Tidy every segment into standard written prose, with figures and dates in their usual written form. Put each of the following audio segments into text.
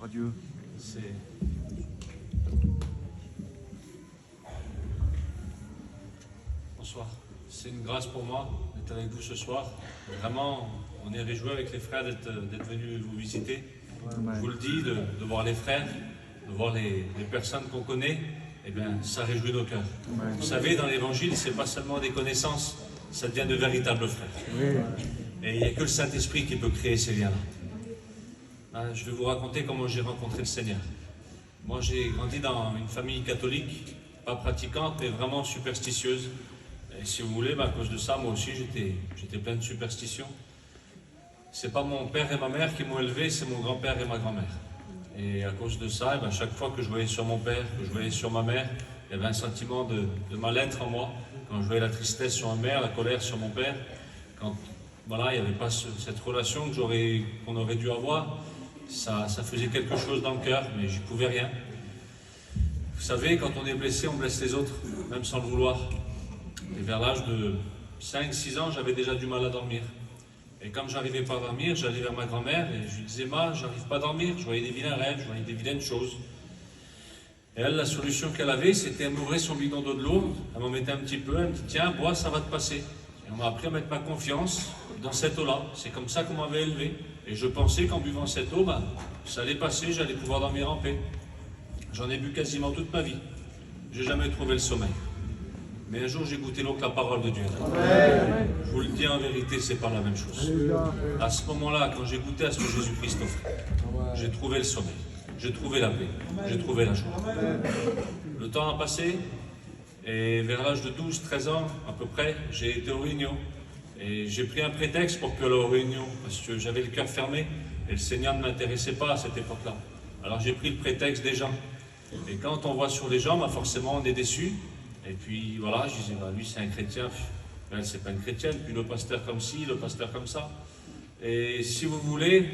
Dieu. Bonsoir. C'est une grâce pour moi d'être avec vous ce soir. Vraiment, on est réjouis avec les frères d'être venus vous visiter. Je vous le dis, de voir les frères, de voir les personnes qu'on connaît, eh bien, ça réjouit nos cœurs. Vous savez, dans l'Évangile, ce n'est pas seulement des connaissances, ça devient de véritables frères. Et il n'y a que le Saint-Esprit qui peut créer ces liens-là. Je vais vous raconter comment j'ai rencontré le Seigneur. Moi, j'ai grandi dans une famille catholique, pas pratiquante, mais vraiment superstitieuse. Et si vous voulez, à cause de ça, moi aussi, j'étais plein de superstitions. C'est pas mon père et ma mère qui m'ont élevé, c'est mon grand-père et ma grand-mère. Et à cause de ça, chaque fois que je voyais sur mon père, que je voyais sur ma mère, il y avait un sentiment de mal-être en moi. Quand je voyais la tristesse sur ma mère, la colère sur mon père, quand voilà, il n'y avait pas cette relation qu'on aurait dû avoir, ça faisait quelque chose dans le cœur, mais j'y pouvais rien. Vous savez, quand on est blessé, on blesse les autres, même sans le vouloir. Et vers l'âge de 5-6 ans, j'avais déjà du mal à dormir. Et quand j'arrivais pas à dormir, j'allais vers ma grand-mère et je lui disais « Ma, j'arrive pas à dormir », je voyais des vilains rêves, je voyais des vilaines choses. Et elle, la solution qu'elle avait, c'était elle m'ouvrait son bidon d'eau de l'eau, elle m'en mettait un petit peu, elle me dit « Tiens, bois, ça va te passer ». Et on m'a appris à mettre ma confiance dans cette eau-là. C'est comme ça qu'on m'avait élevé. Et je pensais qu'en buvant cette eau, ça allait passer, j'allais pouvoir dormir en paix. J'en ai bu quasiment toute ma vie. J'ai jamais trouvé le sommeil. Mais un jour, j'ai goûté l'eau que la parole de Dieu. Je vous le dis en vérité, c'est pas la même chose. À ce moment-là, quand j'ai goûté à ce que Jésus-Christ offrait, j'ai trouvé le sommeil, j'ai trouvé la paix, j'ai trouvé la joie. Le temps a passé, et vers l'âge de 12-13 ans, à peu près, j'ai été aux réunions. Et j'ai pris un prétexte pour que aux réunions, parce que j'avais le cœur fermé, et le Seigneur ne m'intéressait pas à cette époque-là. Alors j'ai pris le prétexte des gens. Et quand on voit sur les gens, forcément on est déçu. Et puis voilà, je disais, lui c'est un chrétien, elle c'est pas une chrétienne, puis le pasteur comme ci, le pasteur comme ça. Et si vous voulez,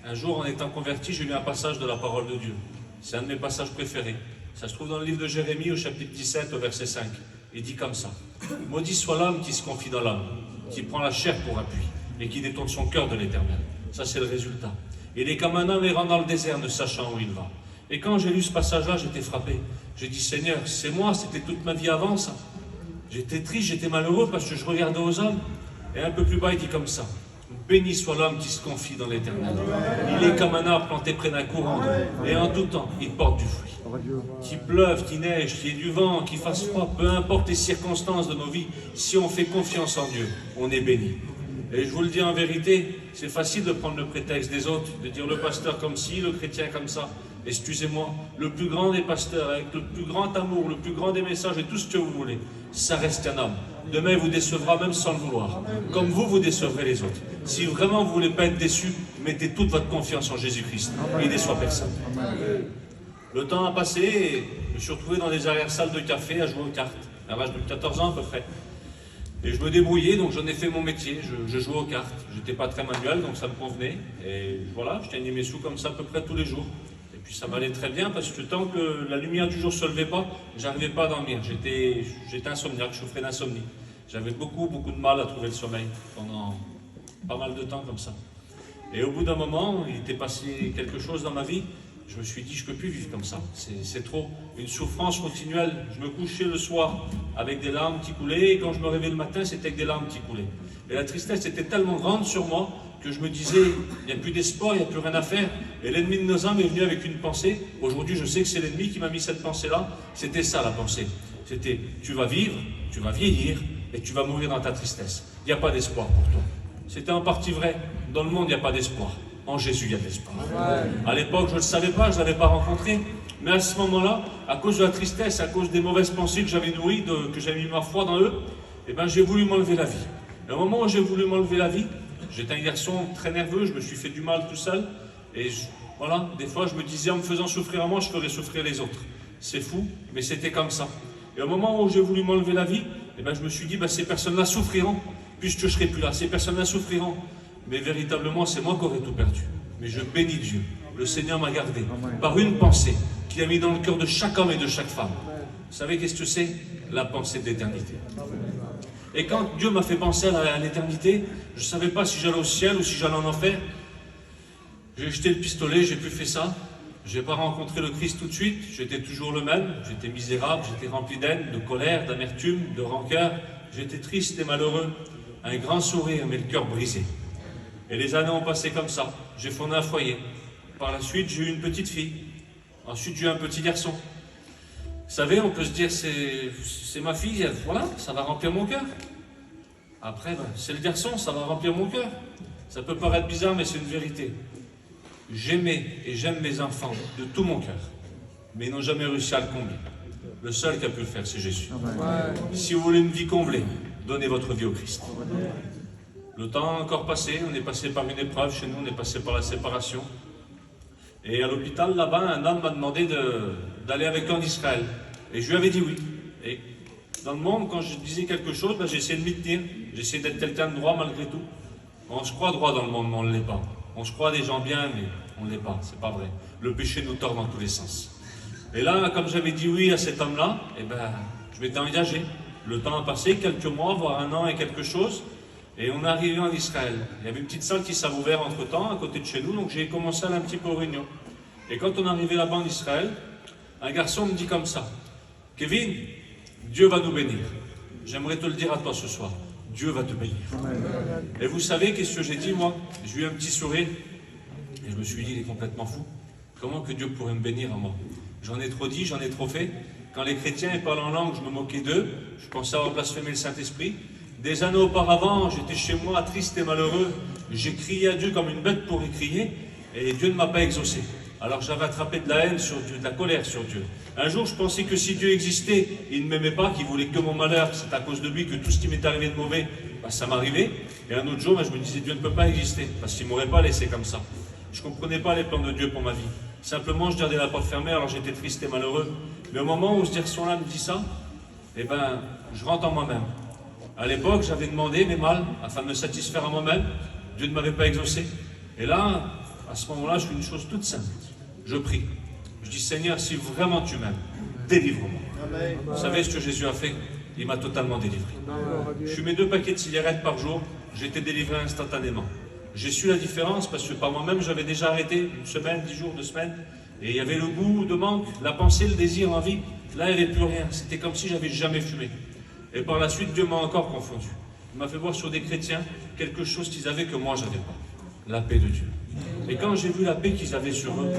un jour en étant converti, j'ai lu un passage de la parole de Dieu. C'est un de mes passages préférés. Ça se trouve dans le livre de Jérémie au chapitre 17 au verset 5. Il dit comme ça: Maudit soit l'homme qui se confie dans l'homme, qui prend la chair pour appui et qui détourne son cœur de l'Éternel. Ça c'est le résultat. Il est comme un homme errant dans le désert, ne sachant où il va. Et quand j'ai lu ce passage-là, j'étais frappé. J'ai dit, Seigneur, c'est moi, c'était toute ma vie avant ça. J'étais triste, j'étais malheureux parce que je regardais aux hommes. Et un peu plus bas, il dit comme ça: Béni soit l'homme qui se confie dans l'Éternel. Il est comme un arbre planté près d'un courant d'eau. Et en tout temps, il porte du fruit. Qu'il pleuve, qu'il neige, qu'il y ait du vent, qu'il fasse froid, peu importe les circonstances de nos vies, si on fait confiance en Dieu, on est béni. Et je vous le dis en vérité, c'est facile de prendre le prétexte des autres, de dire le pasteur comme ci, le chrétien comme ça. Excusez-moi, le plus grand des pasteurs, avec le plus grand amour, le plus grand des messages et tout ce que vous voulez, ça reste un homme. Demain, il vous décevra même sans le vouloir. Comme vous décevrez les autres. Si vraiment vous ne voulez pas être déçus, mettez toute votre confiance en Jésus-Christ. Il ne déçoit personne. Le temps a passé et je me suis retrouvé dans des arrière-salles de café à jouer aux cartes, à l'âge de 14 ans à peu près. Et je me débrouillais, donc j'en ai fait mon métier, je jouais aux cartes. J'étais pas très manuel, donc ça me convenait. Et voilà, je gagnais mes sous comme ça à peu près tous les jours. Et puis ça m'allait très bien parce que tant que la lumière du jour ne se levait pas, j'arrivais pas à dormir. J'étais insomniaque, je souffrais d'insomnie. J'avais beaucoup de mal à trouver le sommeil pendant pas mal de temps comme ça. Et au bout d'un moment, il était passé quelque chose dans ma vie. Je me suis dit, je ne peux plus vivre comme ça, c'est trop. Une souffrance continuelle. Je me couchais le soir avec des larmes qui coulaient, et quand je me réveillais le matin, c'était avec des larmes qui coulaient. Et la tristesse était tellement grande sur moi que je me disais, il n'y a plus d'espoir, il n'y a plus rien à faire. Et l'ennemi de nos âmes est venu avec une pensée. Aujourd'hui, je sais que c'est l'ennemi qui m'a mis cette pensée-là. C'était ça la pensée. C'était, tu vas vivre, tu vas vieillir, et tu vas mourir dans ta tristesse. Il n'y a pas d'espoir pour toi. C'était en partie vrai. Dans le monde, il n'y a pas d'espoir. En Jésus, il y a de l'espoir. À l'époque, je ne le savais pas, je ne l'avais pas rencontré. Mais à ce moment-là, à cause de la tristesse, à cause des mauvaises pensées que j'avais nourries, que j'avais mis ma foi dans eux, j'ai voulu m'enlever la vie. Et au moment où j'ai voulu m'enlever la vie, j'étais un garçon très nerveux, je me suis fait du mal tout seul. Et voilà, des fois, je me disais, en me faisant souffrir à moi, je ferais souffrir les autres. C'est fou, mais c'était comme ça. Et au moment où j'ai voulu m'enlever la vie, je me suis dit, ces personnes-là souffriront, puisque je ne serai plus là. Ces personnes-là souffriront. Mais véritablement, c'est moi qui aurais tout perdu. Mais je bénis Dieu. Le Seigneur m'a gardé par une pensée qu'il a mis dans le cœur de chaque homme et de chaque femme. Vous savez qu'est-ce que c'est? La pensée d'éternité. Et quand Dieu m'a fait penser à l'éternité, je ne savais pas si j'allais au ciel ou si j'allais en enfer. J'ai jeté le pistolet, j'ai plus fait ça. Je n'ai pas rencontré le Christ tout de suite, j'étais toujours le même, j'étais misérable, j'étais rempli d'haine, de colère, d'amertume, de rancœur, j'étais triste et malheureux, un grand sourire mais le cœur brisé. Et les années ont passé comme ça, j'ai fondé un foyer. Par la suite, j'ai eu une petite fille, ensuite j'ai eu un petit garçon. Vous savez, on peut se dire, c'est ma fille, voilà, ça va remplir mon cœur. Après, c'est le garçon, ça va remplir mon cœur. Ça peut paraître bizarre, mais c'est une vérité. J'aimais et j'aime mes enfants de tout mon cœur, mais ils n'ont jamais réussi à le combler. Le seul qui a pu le faire, c'est Jésus. Si vous voulez une vie comblée, donnez votre vie au Christ. Le temps a encore passé, on est passé par une épreuve chez nous, on est passé par la séparation. Et à l'hôpital, là-bas, un homme m'a demandé d'aller avec lui en Israël. Et je lui avais dit oui. Et dans le monde, quand je disais quelque chose, j'ai essayé de m'y tenir. J'ai essayé d'être quelqu'un de droit malgré tout. On se croit droit dans le monde, mais on ne l'est pas. On se croit des gens bien, mais on ne l'est pas, c'est pas vrai. Le péché nous tord dans tous les sens. Et là, comme j'avais dit oui à cet homme-là, je m'étais engagé. Le temps a passé, quelques mois, voire 1 an et quelque chose, et on est arrivé en Israël. Il y avait une petite salle qui s'est ouverte entre-temps, à côté de chez nous, donc j'ai commencé à aller un petit peu aux réunions. Et quand on est arrivé là-bas en Israël, un garçon me dit comme ça, « Kevin, Dieu va nous bénir. J'aimerais te le dire à toi ce soir. Dieu va te bénir. » Et vous savez, qu'est-ce que j'ai dit, moi? J'ai eu un petit sourire, et je me suis dit, il est complètement fou. Comment que Dieu pourrait me bénir à moi? J'en ai trop dit, j'en ai trop fait. Quand les chrétiens parlaient en langue, je me moquais d'eux. Je pensais avoir blasphémé le Saint-Esprit. Des années auparavant, j'étais chez moi, triste et malheureux. J'ai crié à Dieu comme une bête pour y crier, et Dieu ne m'a pas exaucé. Alors j'avais attrapé de la haine sur Dieu, de la colère sur Dieu. Un jour, je pensais que si Dieu existait, il ne m'aimait pas, qu'il voulait que mon malheur, c'est à cause de lui que tout ce qui m'est arrivé de mauvais, ça m'arrivait. Et un autre jour, je me disais, Dieu ne peut pas exister, parce qu'il ne m'aurait pas laissé comme ça. Je ne comprenais pas les plans de Dieu pour ma vie. Simplement, je gardais la porte fermée, alors j'étais triste et malheureux. Mais au moment où ce garçon-là me dit ça, je rentre en moi-même. À l'époque, j'avais demandé mes mal, afin de me satisfaire à moi-même. Dieu ne m'avait pas exaucé. Et là, à ce moment-là, je fais une chose toute simple. Je prie. Je dis, Seigneur, si vraiment tu m'aimes, délivre-moi. Vous savez ce que Jésus a fait? Il m'a totalement délivré. Je fumais 2 paquets de cigarettes par jour, j'ai été délivré instantanément. J'ai su la différence parce que par moi-même, j'avais déjà arrêté 1 semaine, 10 jours, 2 semaines. Et il y avait le goût de manque, la pensée, le désir, l'envie. Là, il n'y avait plus rien. C'était comme si j'avais jamais fumé. Et par la suite, Dieu m'a encore confondu. Il m'a fait voir sur des chrétiens quelque chose qu'ils avaient que moi, je n'avais pas. La paix de Dieu. Et quand j'ai vu la paix qu'ils avaient sur eux,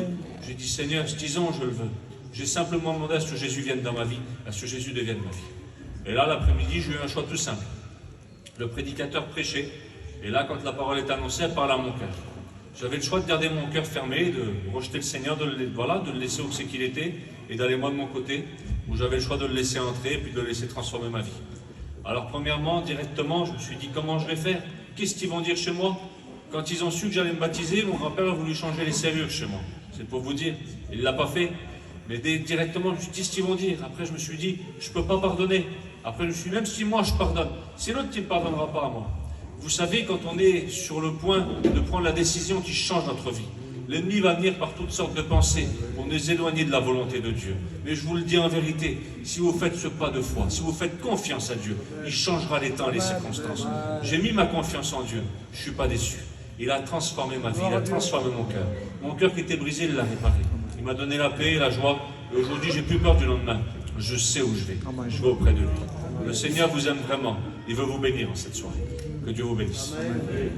j'ai dit, Seigneur, disons, je le veux. J'ai simplement demandé à ce que Jésus vienne dans ma vie, à ce que Jésus devienne ma vie. Et là, l'après-midi, j'ai eu un choix tout simple. Le prédicateur prêchait. Et là, quand la parole est annoncée, elle parle à mon cœur. J'avais le choix de garder mon cœur fermé, de rejeter le Seigneur, de le laisser où c'est qu'il était, et d'aller moi de mon côté, ou j'avais le choix de le laisser entrer, et puis de le laisser transformer ma vie. Alors premièrement, directement, je me suis dit, comment je vais faire? Qu'est-ce qu'ils vont dire chez moi? Quand ils ont su que j'allais me baptiser, mon grand-père a voulu changer les serrures chez moi. C'est pour vous dire, il ne l'a pas fait. Mais directement, je me suis dit, qu'est-ce qu'ils vont dire? Après, je me suis dit, je ne peux pas pardonner. Après, je me suis dit, même si moi je pardonne, c'est l'autre qui ne pardonnera pas à moi. Vous savez, quand on est sur le point de prendre la décision qui change notre vie, l'ennemi va venir par toutes sortes de pensées pour nous éloigner de la volonté de Dieu. Mais je vous le dis en vérité, si vous faites ce pas de foi, si vous faites confiance à Dieu, il changera les temps et les circonstances. J'ai mis ma confiance en Dieu, je ne suis pas déçu. Il a transformé ma vie, il a transformé mon cœur. Mon cœur qui était brisé, il l'a réparé. Il m'a donné la paix et la joie. Et aujourd'hui, j'ai plus peur du lendemain. Je sais où je vais. Je vais auprès de lui. Le Seigneur vous aime vraiment. Il veut vous bénir en cette soirée. Que Dieu vous bénisse. Amen.